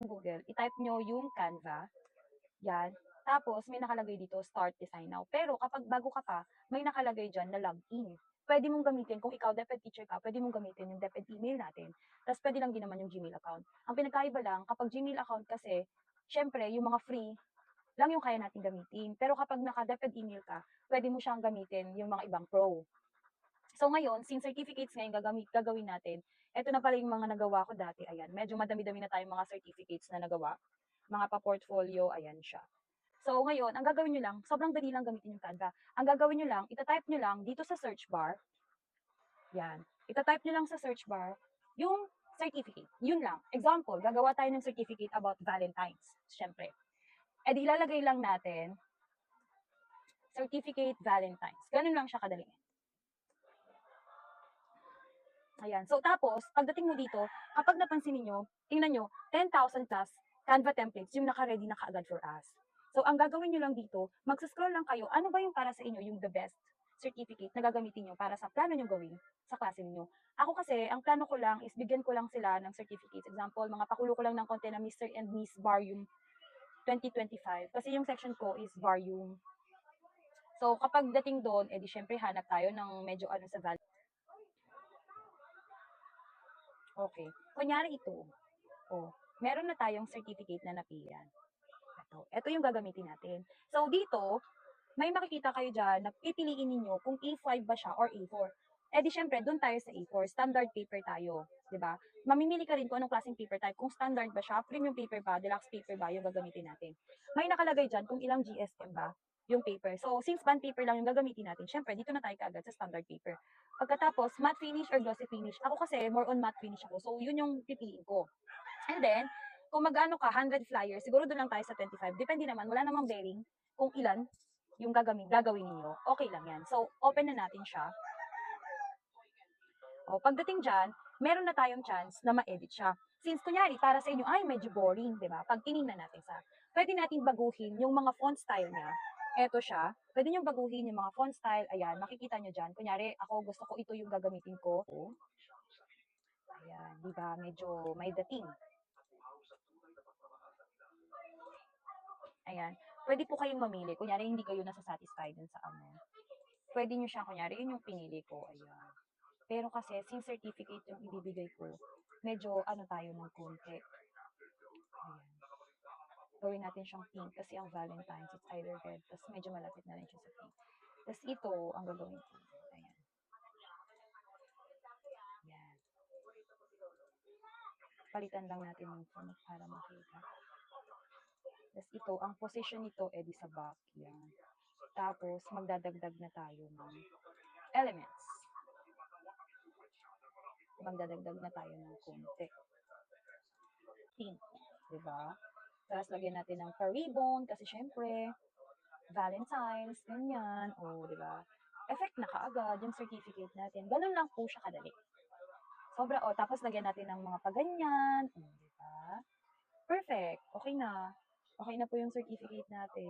Google, i-type nyo yung Canva. Yan. Tapos, may nakalagay dito, Start Design Now. Pero kapag bago ka pa, may nakalagay dyan na login. Pwede mong gamitin, kung ikaw DepEd teacher ka, pwede mong gamitin yung DepEd email natin. Tapos, pwede lang din naman yung Gmail account. Ang pinagkaiba lang, kapag Gmail account kasi, syempre, yung mga free, lang yung kaya natin gamitin. Pero kapag naka-DepEd email ka, pwede mo siyang gamitin yung mga ibang pro. So ngayon, since certificates ngayon gagawin natin, eto na pala yung mga nagawa ko dati. Ayan, medyo madami-dami na tayong mga certificates na nagawa. Mga pa-portfolio, ayan siya. So ngayon, ang gagawin nyo lang, sobrang dali lang gamitin yung Canva. Ang gagawin nyo lang, itatype nyo lang dito sa search bar. Yan. Itatype nyo lang sa search bar yung certificate. Yun lang. Example, gagawa tayo ng certificate about Valentine's. Siyempre. E di ilalagay lang natin, certificate Valentine's. Ganun lang siya kadali. Ayan. So, tapos, pagdating mo dito, kapag napansin niyo, tingnan nyo, 10,000 plus Canva templates yung naka-ready na kaagad for us. So, ang gagawin nyo lang dito, mag-scroll lang kayo, ano ba yung para sa inyo, yung the best certificate na gagamitin nyo para sa plano nyo gawin sa klase niyo. Ako kasi, ang plano ko lang is bigyan ko lang sila ng certificates. Example, mga pakulo ko lang ng konti na Mr. and Miss Varium 2025. Kasi yung section ko is Varium. So, kapag dating doon, edi syempre hanap tayo ng medyo ano sa value. Okay. Kunyari ito. Oh, meron na tayong certificate na napilian. Ito yung gagamitin natin. So, dito, may makikita kayo dyan na pipiliin ninyo kung A5 ba siya or A4. Eh di syempre, doon tayo sa A4. Standard paper tayo. 'Di ba? Mamimili ka rin kung anong klaseng paper type. Kung standard ba siya, premium paper ba, deluxe paper ba, yung gagamitin natin. May nakalagay dyan kung ilang GSM ba yung paper. So, since bond paper lang yung gagamitin natin, syempre, dito na tayo kaagad sa standard paper. Pagkatapos, matte finish or glossy finish. Ako kasi, more on matte finish ako. So, yun yung pipiliin ko. And then, kung mag-ano ka, 100 flyers, siguro doon lang tayo sa 25. Depende naman, wala namang bearing kung ilan yung gagawin niyo. Okay lang yan. So, open na natin siya. O, pagdating dyan, meron na tayong chance na ma-edit siya. Since, kunyari, para sa inyo, ay, medyo boring, di ba? Pag tinignan natin sa, pwede natin baguhin yung mga font style niya. Eto siya. Pwede nyo baguhin yung mga font style. Ayan, makikita nyo dyan. Kunyari, ako gusto ko ito yung gagamitin ko. Ayan, di ba? Medyo may dating. Ayan. Pwede po kayong mamili. Kunyari, hindi kayo nasa-satisfied dun sa ano. Pwede nyo siya, kunyari, yun yung pinili ko. Ayan. Pero kasi, since certificate yung ibibigay ko, medyo ano tayo ng konti. Ayan. Gawin natin siyang pink kasi ang Valentine's, it's either red. Tapos medyo malapit na rin siya sa pink. Tapos ito, ang gagawin ko. Ayan. Ayan. Palitan lang natin yung font para makita. Tapos ito, ang position nito, edi sa back. Yan. Tapos, magdadagdag na tayo ng elements. Magdadagdag na tayo ng konti. Pink. Diba? Tapos, lagyan natin ng pa-ribbon kasi syempre, Valentine's, ganyan. O, diba? Effect na kaagad yung certificate natin. Ganun lang po siya kadali. Sobra, o. Tapos, lagyan natin ng mga paganyan. O, diba? Perfect. Okay na. Okay na po yung certificate natin.